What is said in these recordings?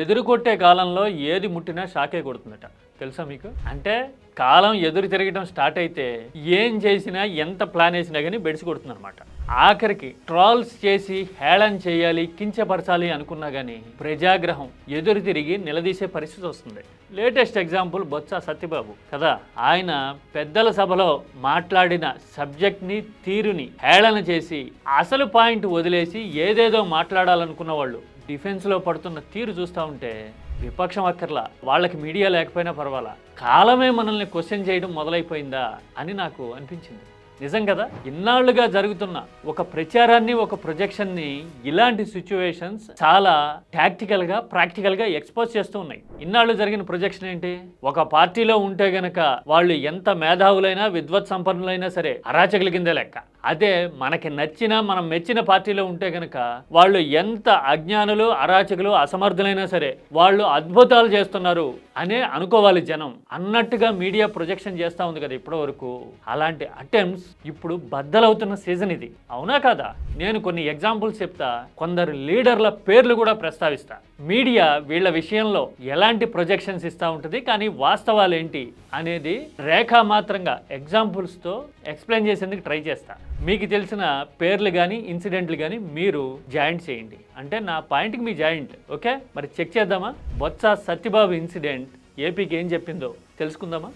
ఎదురుకొట్టే కాలంలో ఏది ముట్టినా షాకే కొడుతుందట. తెలుసా మీకు? అంటే కాలం ఎదురు తిరగడం స్టార్ట్ అయితే ఏం చేసినా ఎంత ప్లాన్ వేసినా కానీ బెడిసి కొడుతుంది అనమాట. ఆఖరికి ట్రాల్స్ చేసి హేళన చేయాలి, కించపరచాలి అనుకున్నా కానీ ప్రజాగ్రహం ఎదురు తిరిగి నిలదీసే పరిస్థితి వస్తుంది. లేటెస్ట్ ఎగ్జాంపుల్ బొత్స సత్యబాబు కదా. ఆయన పెద్దల సభలో మాట్లాడిన సబ్జెక్ట్ని, తీరుని హేళన చేసి అసలు పాయింట్ వదిలేసి ఏదేదో మాట్లాడాలనుకున్న వాళ్ళు డిఫెన్స్లో పడుతున్న తీరు చూస్తూ ఉంటే విపక్షం అక్కర్లా, వాళ్ళకి మీడియా లేకపోయినా పర్వాలా, కాలమే మనల్ని క్వశ్చన్ చేయడం మొదలైపోయిందా అని నాకు అనిపించింది. నిజం కదా, ఇన్నాళ్లుగా జరుగుతున్న ఒక ప్రచారాన్ని, ఒక ప్రొజెక్షన్ని ఇలాంటి సిచ్యువేషన్స్ చాలా టాక్టికల్గా, ప్రాక్టికల్గా ఎక్స్పోజ్ చేస్తూ ఉన్నాయి. ఇన్నాళ్ళు జరిగిన ప్రొజెక్షన్ ఏంటి? ఒక పార్టీలో ఉంటే గనక వాళ్ళు ఎంత మేధావులైనా, విద్వత్ సంపన్నులైనా సరే అరాచకుల కిందే లెక్క. అదే మనకి నచ్చిన, మనం మెచ్చిన పార్టీలో ఉంటే గనక వాళ్ళు ఎంత అజ్ఞానులు, అరాచకులు, అసమర్థులైనా సరే వాళ్ళు అద్భుతాలు చేస్తున్నారు అనే అనుకోవాలి జనం అన్నట్టుగా మీడియా ప్రొజెక్షన్ చేస్తూ ఉంది కదా ఇప్పటి వరకు. అలాంటి అటెంప్ట్స్ ఇప్పుడు బద్దలవుతున్న సీజన్ ఇది, అవునా కాదా? నేను కొన్ని ఎగ్జాంపుల్స్ చెప్తా, కొందరు లీడర్ల పేర్లు కూడా ప్రస్తావిస్తా. మీడియా వీళ్ళ విషయంలో ఎలాంటి ప్రొజెక్షన్స్ ఇస్తూ ఉంటుంది, కానీ వాస్తవాలు ఏంటి అనేది రేఖామాత్రంగా ఎగ్జాంపుల్స్తో ఎక్స్ప్లెయిన్ చేసేందుకు ట్రై చేస్తా. మీకు తెలిసిన పేర్లు కానీ, ఇన్సిడెంట్లు కానీ మీరు జాయింట్ చేయండి, అంటే నా పాయింట్కి మీ జాయింట్. ఓకే, మరి చెక్ చేద్దామా? బొత్స సత్యబాబు ఇన్సిడెంట్ ఏపీకి ఏం చెప్పిందో తెలుసుకుందామా?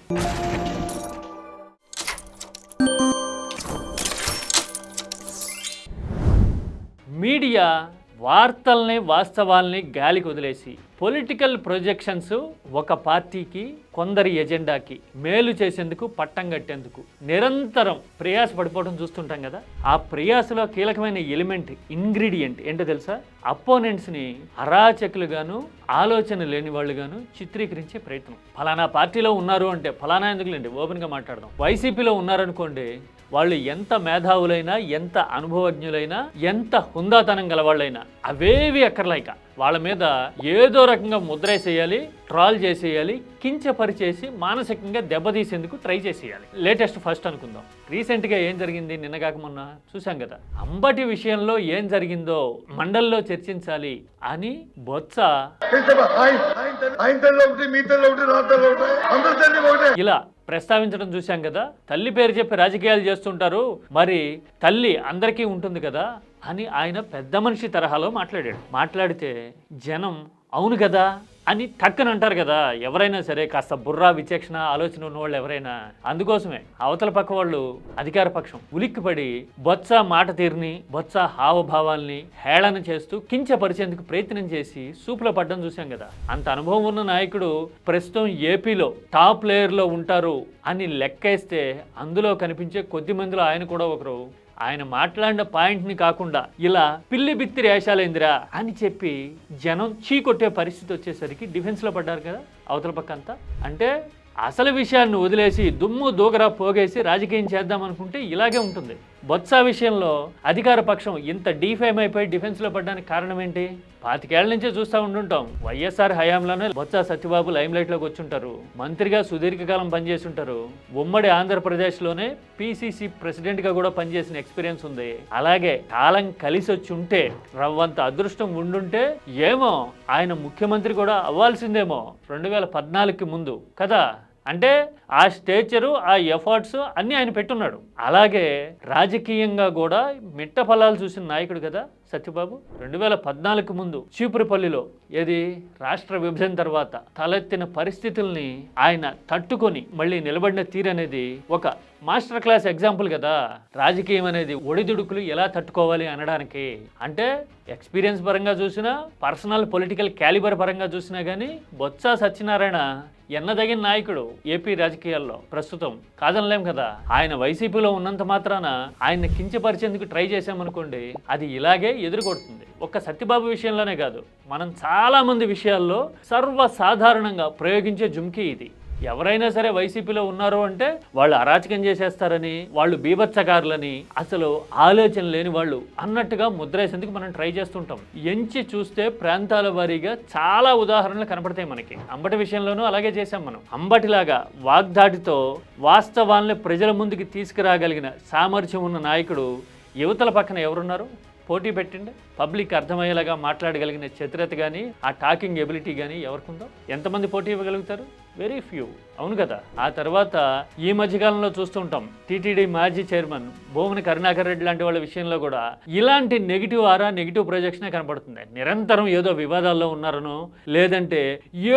మీడియా వార్తల్ని, వాస్తవాల్ని గాలికి వదిలేసి పొలిటికల్ ప్రొజెక్షన్స్ ఒక పార్టీకి, కొందరి ఎజెండాకి మేలు చేసేందుకు, పట్టం కట్టేందుకు నిరంతరం ప్రయాస పడిపోవడం చూస్తుంటాం కదా. ఆ ప్రయాసలో కీలకమైన ఎలిమెంట్, ఇంగ్రీడియంట్ ఏంటో తెలుసా? అపోనెంట్స్ని అరాచకులుగాను, ఆలోచన లేని వాళ్ళుగాను చిత్రీకరించే ప్రయత్నం. ఫలానా పార్టీలో ఉన్నారు అంటే, ఫలానా ఎందుకులేండి, ఓపెన్గా మాట్లాడదాం. వైసీపీలో ఉన్నారనుకోండి, వాళ్ళు ఎంత మేధావులైనా, ఎంత అనుభవజ్ఞులైనా, ఎంత హుందాతనం గలవాళ్ళైనా అవేవి అక్కర్లేక వాళ్ళ మీద ఏదో రకంగా ముద్రేసేయాలి, ట్రాల్ చేసేయాలి, కించపరిచేసి మానసికంగా దెబ్బతీసేందుకు ట్రై చేసేయాలి. లేటెస్ట్ ఫస్ట్ అనుకుందాం. రీసెంట్గా ఏం జరిగింది, నిన్నగాక మొన్న చూసాం కదా. అంబటి విషయంలో ఏం జరిగిందో మండల్లో చర్చించాలి అని బొత్స ఇలా ప్రస్తావించడం చూశాం కదా. తల్లి పేరు చెప్పి రాజకీయాలు చేస్తుంటారు, మరి తల్లి అందరికీ ఉంటుంది కదా అని ఆయన పెద్ద మనిషి తరహాలో మాట్లాడితే జనం అవును కదా అని టక్కని అంటారు కదా. ఎవరైనా సరే కాస్త బుర్రా, విచక్షణ, ఆలోచన ఉన్నవాళ్ళు ఎవరైనా. అందుకోసమే అవతల పక్క వాళ్ళు, అధికార పక్షం ఉలిక్కిపడి బొత్స మాట తీరుని, బొత్స హావభావాల్ని హేళన చేస్తూ కించపరిచేందుకు ప్రయత్నం చేసి సూపులో పడ్డం చూసాం కదా. అంత అనుభవం ఉన్న నాయకుడు ప్రస్తుతం ఏపీలో టాప్ లేయర్లో ఉంటారు అని లెక్కేస్తే అందులో కనిపించే కొద్ది మందిలో ఆయన కూడా ఒకరు. ఆయన మాట్లాడిన పాయింట్ని కాకుండా ఇలా పిల్లి బిత్తిరి వేషాలేందిరా అని చెప్పి జనం చీకొట్టే పరిస్థితి వచ్చేసరికి డిఫెన్స్లో పడ్డారు కదా అవతల పక్క అంతా. అంటే అసలు విషయాన్ని వదిలేసి దుమ్ము దూగరా పోగేసి రాజకీయం చేద్దాం అనుకుంటే ఇలాగే ఉంటుంది. బొత్స విషయంలో అధికార పక్షం ఇంత డీఫేమ్ అయిపోయి డిఫెన్స్లో పడ్డానికి కారణం ఏంటి? 25 ఏళ్ల నుంచే చూస్తూ ఉంటుంటాం. వైఎస్ఆర్ హయాంలోనే బొత్స సత్యబాబు లైమ్లైట్లోకి వచ్చుంటారు, మంత్రిగా సుదీర్ఘకాలం పనిచేసి ఉంటారు, ఉమ్మడి ఆంధ్రప్రదేశ్లోనే PCC ప్రెసిడెంట్గా కూడా పనిచేసిన ఎక్స్పీరియన్స్ ఉంది. అలాగే కాలం కలిసి వచ్చి ఉంటే, రవ్వంత అదృష్టం ఉండుంటే ఏమో ఆయన ముఖ్యమంత్రి కూడా అవ్వాల్సిందేమో 2014కి ముందు కదా. అంటే ఆ స్టేచరు, ఆ ఎఫర్ట్స్ అన్నీ ఆయన పెట్టున్నాడు. అలాగే రాజకీయంగా కూడా మిట్ట ఫలాలు చూసిన నాయకుడు కదా సత్యబాబు. 2014కు ముందు చీపురుపల్లిలో ఏది రాష్ట్ర విభజన తర్వాత తలెత్తిన పరిస్థితుల్ని ఆయన తట్టుకొని మళ్ళీ నిలబడిన తీరు అనేది ఒక మాస్టర్ క్లాస్ ఎగ్జాంపుల్ కదా. రాజకీయం అనేది ఒడిదుడుకులు ఎలా తట్టుకోవాలి అనడానికి. అంటే ఎక్స్పీరియన్స్ పరంగా చూసినా, పర్సనల్ పొలిటికల్ క్యాలిబర్ పరంగా చూసినా కానీ బొత్స సత్యనారాయణ ఎన్నదగిన నాయకుడు ఏపీ రాజకీయాల్లో ప్రస్తుతం, కాదనలేం కదా. ఆయన వైసీపీలో ఉన్నంత మాత్రాన ఆయన్ని కించపరిచేందుకు ట్రై చేశామనుకోండి, అది ఇలాగే ఎదురుకొడుతుంది. ఒక్క సత్యబాబు విషయంలోనే కాదు, మనం చాలా మంది విషయాల్లో సర్వసాధారణంగా ప్రయోగించే జుమ్కీ ఇది. ఎవరైనా సరే వైసీపీలో ఉన్నారు అంటే వాళ్ళు అరాచకం చేసేస్తారని, వాళ్ళు బీభత్సకారులని, అసలు ఆలోచన లేని వాళ్ళు అన్నట్టుగా ముద్రేసేందుకు మనం ట్రై చేస్తుంటాం. ఎంచి చూస్తే ప్రాంతాల వారీగా చాలా ఉదాహరణలు కనపడతాయి మనకి. అంబటి విషయంలోనూ అలాగే చేశాం మనం. అంబటిలాగా వాగ్దాటితో వాస్తవాల్ని ప్రజల ముందుకి తీసుకురాగలిగిన సామర్థ్యం ఉన్న నాయకుడు యువతల పక్కన ఎవరున్నారు? పోటీ పెట్టండి. పబ్లిక్ అర్థమయ్యేలాగా మాట్లాడగలిగిన చతురత కానీ ఆ టాకింగ్ ఎబిలిటీ కానీ ఎవరికి ఉందో? ఎంతమంది పోటీ ఇవ్వగలుగుతారు? Very few. అవును కదా. ఆ తర్వాత ఈ మధ్యకాలంలో చూస్తుంటాం టీటీడీ మాజీ చైర్మన్ భూమన కరుణాకర్ రెడ్డి లాంటి వాళ్ళ విషయంలో కూడా ఇలాంటి నెగిటివ్ ఆరా, నెగిటివ్ ప్రొజెక్షనే కనపడుతుంది. నిరంతరం ఏదో వివాదాల్లో ఉన్నారనో, లేదంటే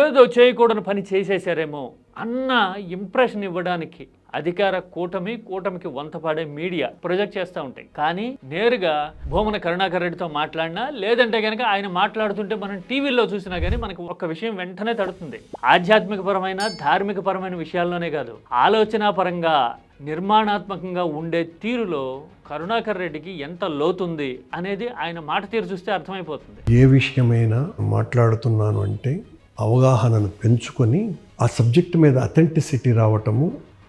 ఏదో చేయకూడని పని చేసేసారేమో అన్న ఇంప్రెషన్ ఇవ్వడానికి అధికార కూటమికి వంతపాడే మీడియా ప్రొజెక్ట్ చేస్తూ ఉంటాయి. కానీ నేరుగా భూమన కరుణాకర్ రెడ్డితో మాట్లాడినా, లేదంటే కనుక ఆయన మాట్లాడుతుంటే మనం టీవీలో చూసినా కానీ మనకు ఒక విషయం వెంటనే తడుతుంది. ఆధ్యాత్మికపరమైన, ధార్మికపరమైన విషయాల్లోనే కాదు, ఆలోచనాపరంగా నిర్మాణాత్మకంగా ఉండే తీరులో కరుణాకర్ రెడ్డికి ఎంత లోతుంది అనేది ఆయన మాట తీరు చూస్తే అర్థమైపోతుంది. ఏ విషయమైనా మాట్లాడుతున్నాను అంటే అవగాహనను పెంచుకొని ఆ సబ్జెక్ట్ మీద అథెంటిసిటీ రావటము,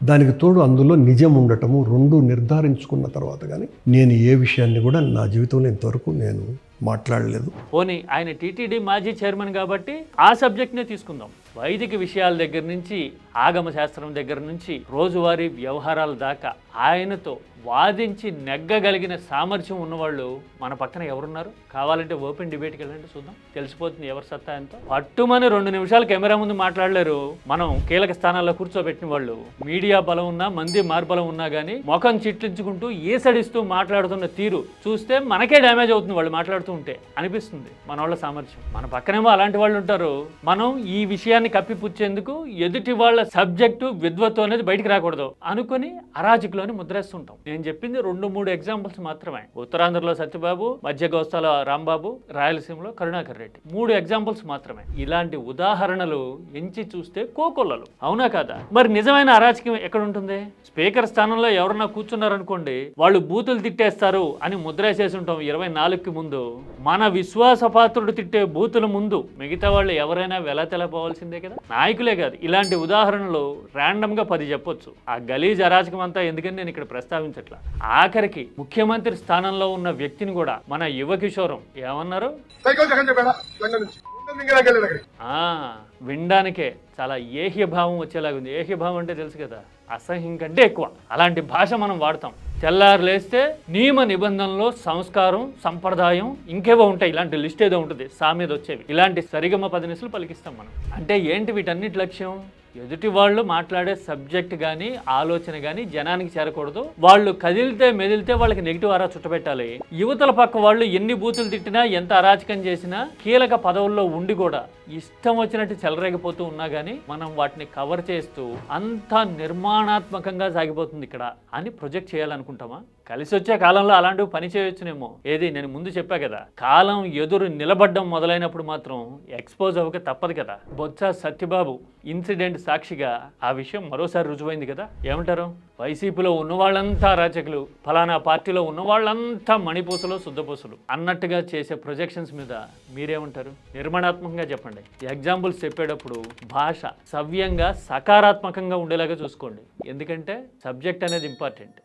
దానికి తోడు అందులో నిజం ఉండటము, రెండు నిర్ధారించుకున్న తర్వాత కానీ నేను ఏ విషయాన్ని కూడా నా జీవితంలో ఇంతవరకు నేను మాట్లాడలేదు. పోనీ ఆయన టీటీడీ మాజీ చైర్మన్ కాబట్టి ఆ సబ్జెక్ట్నే తీసుకుందాం. వైదిక విషయాల దగ్గర నుంచి, ఆగమ శాస్త్రం దగ్గర నుంచి, రోజువారీ వ్యవహారాల దాకా ఆయనతో వాదించి నెగ్గగలిగిన సామర్థ్యం ఉన్నవాళ్ళు మన పక్కన ఎవరున్నారు? కావాలంటే ఓపెన్ డిబేట్కి వెళ్ళండి, చూద్దాం, తెలిసిపోతుంది ఎవరి సత్తా ఎంతో. పట్టుమని 2 నిమిషాలు కెమెరా ముందు మాట్లాడలేరు. మనం కీలక స్థానాల్లో కూర్చోబెట్టిన వాళ్ళు మీడియా బలం ఉన్నా, మంది మార్బలం ఉన్నా కానీ ముఖం చిట్లించుకుంటూ ఏసడిస్తూ మాట్లాడుతున్న తీరు చూస్తే మనకే డ్యామేజ్ అవుతుంది. వాళ్ళు మాట్లాడుతూ ఉంటే అనిపిస్తుంది మన వాళ్ళ సామర్థ్యం. మన పక్కనేమో అలాంటి వాళ్ళు ఉంటారు. మనం ఈ విషయాన్ని కప్పిపుచ్చేందుకు ఎదుటి వాళ్ళ సబ్జెక్టు విద్వత్తు అనేది బయటికి రాకూడదు అనుకుని అరాజకులోని ముద్రేస్తుంటాం. నేను చెప్పింది 2-3 ఎగ్జాంపుల్స్ మాత్రమే. ఉత్తరాంధ్రలో సత్యబాబు, మధ్య కోస్తాలో రాంబాబు, రాయలసీమలో కరుణాకర్ రెడ్డి, 3 ఎగ్జాంపుల్స్ మాత్రమే. ఇలాంటి ఉదాహరణలు ఎంచి చూస్తే కోకొల్లలు. అవునా కాదా? మరి నిజమైన అరాచకం ఎక్కడ ఉంటుంది? స్పీకర్ స్థానంలో ఎవరన్నా కూర్చున్నారనుకోండి, వాళ్ళు బూతులు తిట్టేస్తారు అని ముద్రేసేసి ఉంటాం 24కి ముందు. మన విశ్వాసపాత్రుడు తిట్టే బూతుల ముందు మిగతా వాళ్ళు ఎవరైనా వెల తెలపోవాల్సిందే కదా. నాయకులే కాదు, ఇలాంటి ఉదాహరణలు ర్యాండమ్గా 10 చెప్పొచ్చు. ఆ గలీజ్ అరాచకం అంతా ఎందుకని నేను ఇక్కడ ప్రస్తావించట్లా. ఆఖరికి ముఖ్యమంత్రి స్థానంలో ఉన్న వ్యక్తిని కూడా మన యువ కిషోరం ఏమన్నారు? వినడానికే చాలా ఏహ్యభావం వచ్చేలాగుంది. ఏహ్యభావం అంటే తెలుసు కదా, అసహ్యం కంటే ఎక్కువ. అలాంటి భాష మనం వాడతాం. తెల్లారు లేస్తే నియమ నిబంధనలో సంస్కారం, సంప్రదాయం, ఇంకేవో ఉంటాయి. ఇలాంటి లిస్ట్ ఏదో ఉంటుంది, సామీద వచ్చేవి. ఇలాంటి సరిగమ 10 నిమిషాలు పలికిస్తాం మనం. అంటే ఏంటి వీటన్నిటి లక్ష్యం? ఎదుటి వాళ్ళు మాట్లాడే సబ్జెక్ట్ కానీ, ఆలోచన కానీ జనానికి చేరకూడదు. వాళ్ళు కదిలితే మెదిలితే వాళ్ళకి నెగిటివ్ ఆరా చుట్టబెట్టాలి. యువతల పక్క వాళ్ళు ఎన్ని బూతులు తిట్టినా, ఎంత అరాచకం చేసినా, కీలక పదవుల్లో ఉండి కూడా ఇష్టం వచ్చినట్టు చెలరేగిపోతూ ఉన్నా కానీ మనం వాటిని కవర్ చేస్తూ అంతా నిర్మాణాత్మకంగా సాగిపోతుంది ఇక్కడ అని ప్రొజెక్ట్ చేయాలనుకుంటామా? కలిసి వచ్చే కాలంలో అలాంటివి పని చేయొచ్చునేమో. ఏది నేను ముందు చెప్పా కదా, కాలం ఎదురు నిలబడ్డం మొదలైనప్పుడు మాత్రం ఎక్స్పోజ్ అవ్వక తప్పదు కదా. బొత్స సత్యబాబు ఇన్సిడెంట్ సాక్షిగా ఆ విషయం మరోసారి రుజువైంది కదా. ఏమంటారు? వైసీపీలో ఉన్న వాళ్ళంతా అరాచకులు, ఫలానా పార్టీలో ఉన్న వాళ్ళంతా మణిపూసలు, శుద్ధపూసలు అన్నట్టుగా చేసే ప్రొజెక్షన్స్ మీద మీరేమంటారు? నిర్మాణాత్మకంగా చెప్పండి. ఎగ్జాంపుల్స్ చెప్పేటప్పుడు భాష సవ్యంగా, సకారాత్మకంగా ఉండేలాగా చూసుకోండి. ఎందుకంటే సబ్జెక్ట్ అనేది ఇంపార్టెంట్.